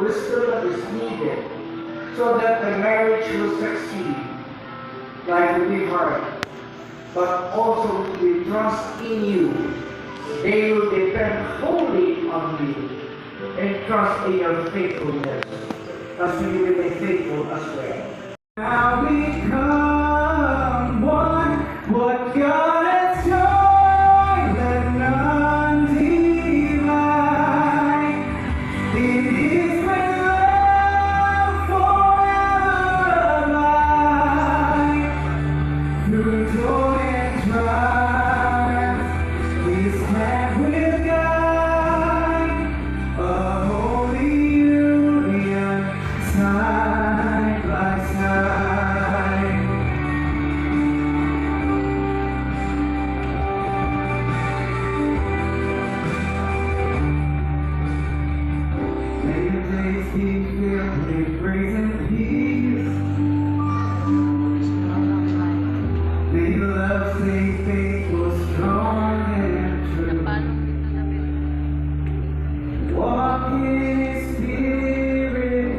wisdom that is needed so that the marriage will succeed. Life will be hard, but also we trust in you. They will depend wholly on you and trust in your faithfulness, as we will be faithful as well. Now we come one, what God has joined, let none divide. In His great love forever abide. Through joy and trials, we stand with God, a holy union, side by side. May your days be filled with praise and peace. May your love stay faithful, strong and true. Walk in His Spirit,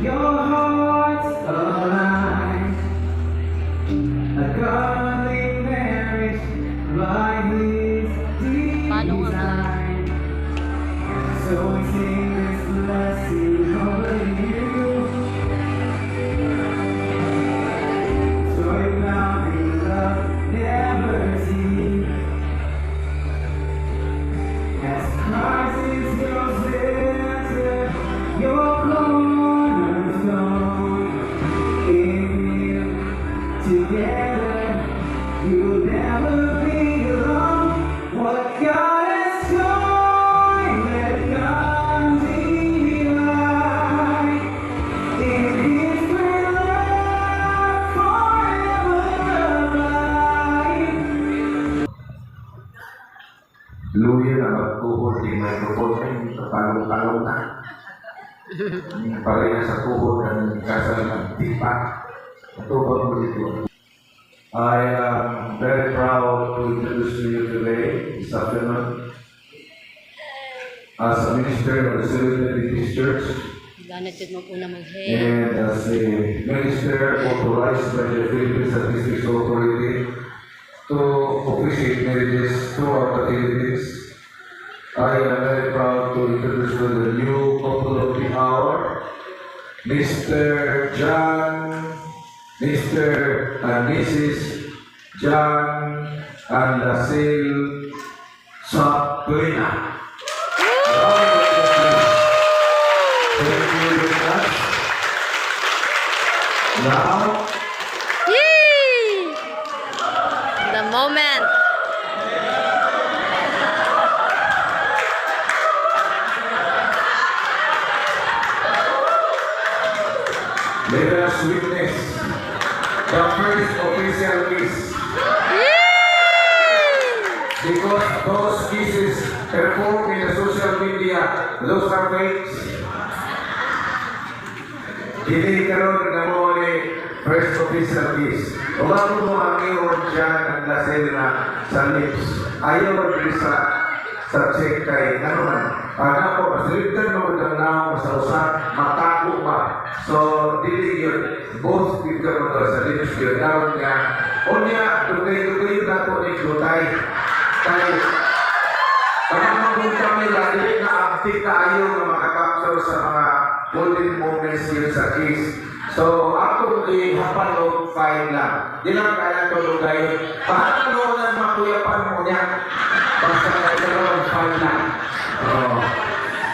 your hearts align. A godly marriage by His design. So we sing this blessing over you. So if now in love never cease. As Christ is your center, your cornerstone. In Him together, you'll never be alone. What God has joined, let none divide. In His great love forever abide. Luya na magtuhod di microphone ay kapalong-palong na. Pareha sa tuhod dan kasal ng tipa. Tuhod mo dito. I am very proud to introduce to you today, this afternoon, as a minister of the Seventh Adventist Church Ganit mo po na mag-head. and as a minister authorized by the Philippine Statistics Authority to officiate marriages throughout the Philippines. I am very proud to introduce to the new couple of the hour, Mr. and Mrs. John and Lasil Sabrina. Thank you very much. Now, Yay! The moment. let us witness the first official kiss. Because those kisses performed in the social media, those are fakes. Hindi karon na mo ni first official kiss. Umago mo ang iyong dyan ang lasel na sa lips. Ayaw rin sa check kay ano man. Pag ako, pasilitan mo ng naong sa usan, matako ba? So, dili yun. Both dito mo sa lips yun. Naon nga. O niya, dugay-dugay na po ni Klutay. Kaya, pagkakabong kami lagi na active tayo na makakapture sa mga golden moments yun sa kiss. So, ako hapal o fine lang. Di lang kaya tulugay. Paano na makuyapan mo niya? Basta kaya fine lang.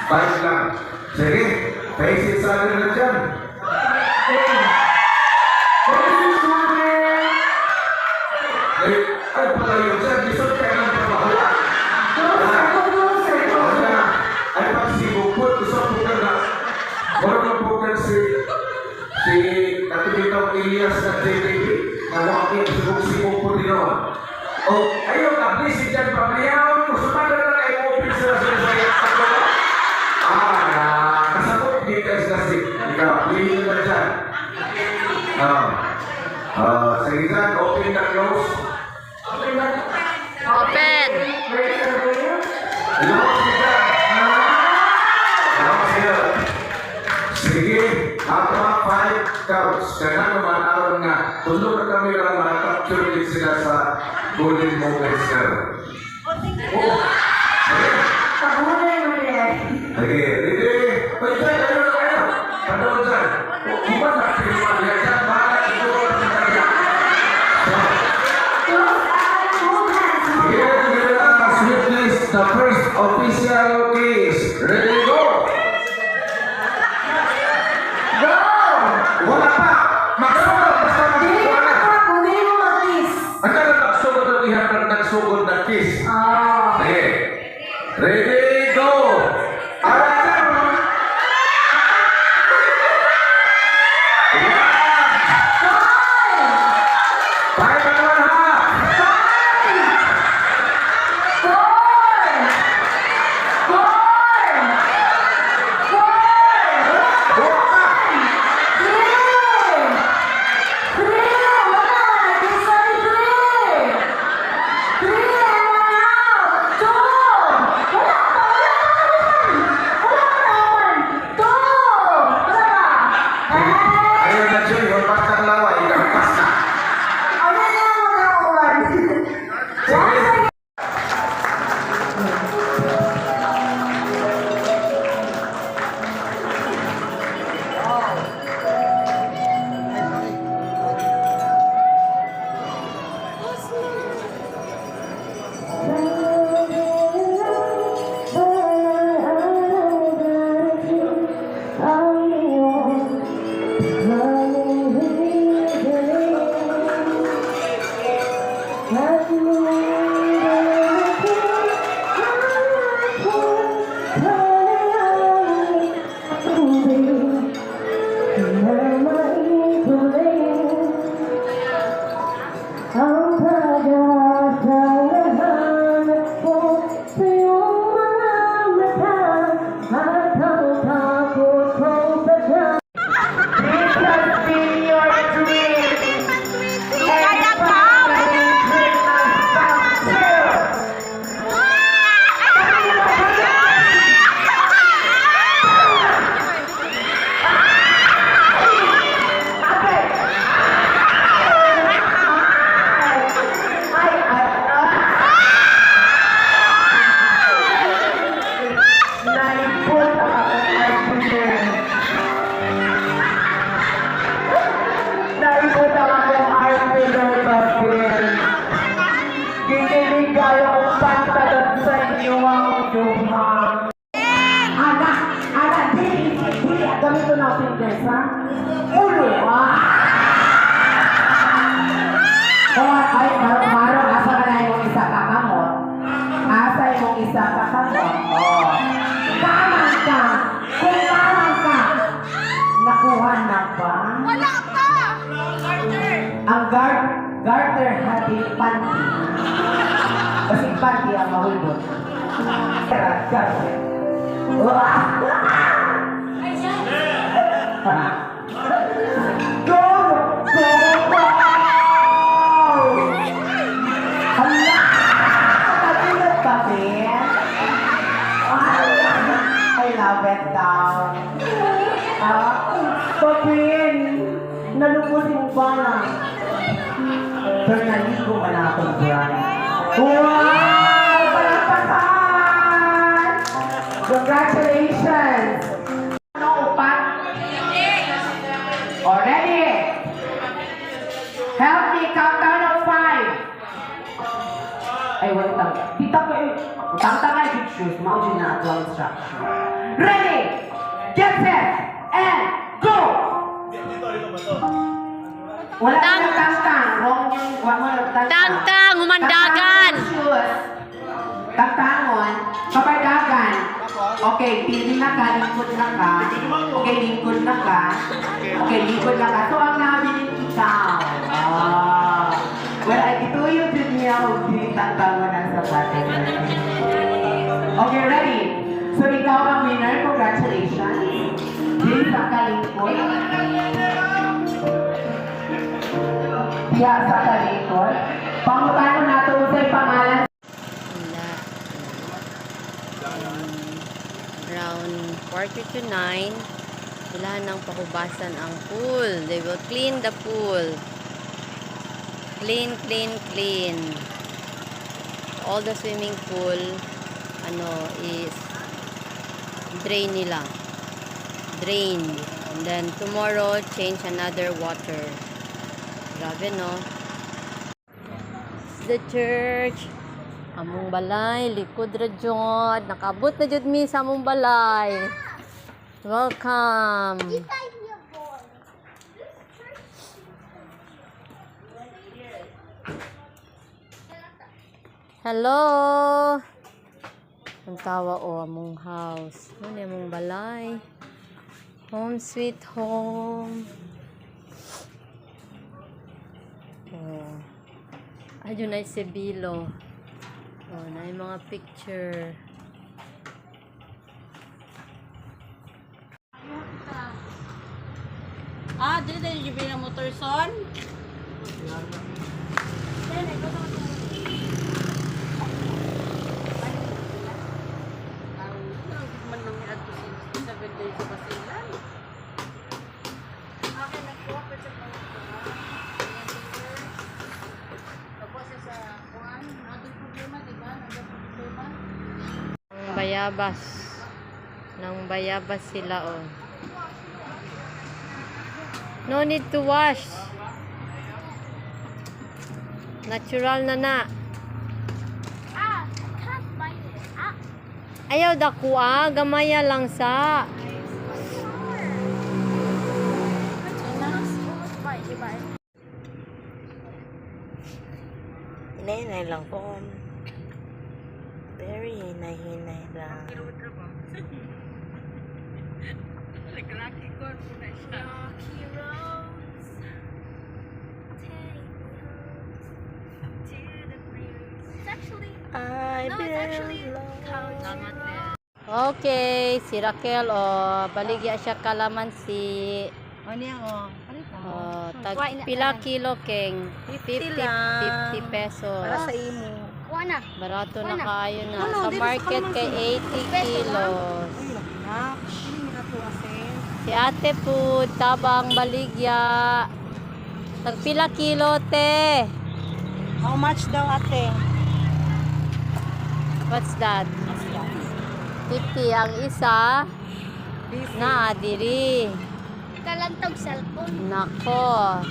Fine lang. Sige, face it sa akin na dyan. Ay, pala yun dyan. Isot ka ng papahala. Ay, pag si Bukod, isot po ka na. Wala po ka si Katulitong Elias na JTV. Nawakin, sibuk-sibuk po din noon. O, ayun, ablis dyan, pamilyawan mo. Sumada na kayo mo, pizza sa saya. Kasabot kita kasi. Ikaw, pilihin ka dyan. Sige dyan, open na close. Open. Close ka dyan. Close ka. kaya naman aron nga tulog na kami lang makapicture din sila sa golden moments nga. Oo. Pagulay mo rin. Sige, hindi. Pwede kayo na kayo. Panood dyan. Kung na pinumag yan dyan, bakit ito ang kanya? Here we are, witness the first official kiss. Ready, go! Go! Wala pa! Magsugod! Basta Dili magsugod ka na! pa, hindi mo mag-kiss. Ang ka na nagsugod ang ihatag nagsugod na kiss. Ah. Sige. Ready, go! Ayan! Tayo pa naman ha! Buka ka! Ayaw na siya, yung patang lawa, ikampas na. Sige. Ganito na fitness, ha? Ulo, ay, Maro, asa ka na yung isa kakamot? Asa yung isa kakamot? Oh. Tamang ka! Kung tamang ka, nakuha na ba? Wala pa! Ang garter hati panty. Kasi panty ang mahulog. Garter. Go! Go! Go! Hala! Katulad pa, Ben? I love it daw. Papin! Nalubusin mo ba na? Pero naligo man akong brand. Wow! Palakpakan! Congratulations! Ano, upat? Already? Help me, countdown of 5. Ay, wala tang. Tita ko eh. Tang-tang ay big shoes. Maudin na ito ang instruction. Ready? Get set! And go! Wala Tang- tang tang-tang. Wrong yung wala mo ng tang-tang. Tang-tang, humandagan. Shoes. Tang-tangon. Kapadagan. Okay, pili na ka, lingkod na ka. Okay, lingkod na ka. Okay, lingkod na ka. So, ang nabilin ikaw. Well, ay ituyo din niya o tang-tangon ang sapatos. Okay, ready? So, ikaw ang winner. Congratulations. Din sa kalingkod. Diya sa kalingkod. Pangutano nato sa pangalan. Wala. Round 40 to 9. Kailangan ng pahubasan ang pool. They will clean the pool. Clean, clean, clean. All the swimming pool, is drain nila. Drain. And then tomorrow, change another water. Grabe, no? The church. Among balay, likod ra jud. Nakabot na jud mi sa among balay. Welcome. Hello. Ang tawa among house. Ano among balay? Home sweet home. Oh. Ayun ay Sebilo. Oh, na yung mga picture. Dili tayo yung na motor son? Man nang iad ko sa 7 days sa Basilan. Okay, nagkuha ko sa mga tapos sa kuhan, naging problema, diba? Naging problema. Nang bayabas. Nang bayabas sila, oh. No need to wash. Natural na. Can't bite it. Ayaw dakuha, gamaya lang sa. Hinay-hinay lang po. Very hinay-hinay lang. Naglaki ko po na siya. Okay, si Raquel, oh, baligya siya kalamansi. O niya, o. Oh, tag pila kilo keng 50 pesos. Para sa imo. Kuha na. Barato na kaayo na. Sa market kay 80 kilos. Nak, hindi na to asin. Si ate po, tabang baligya. Tag pila kilo, te. How much daw ate? What's that? 50 ang isa. Na, diri. Kalantog cellphone. Nako.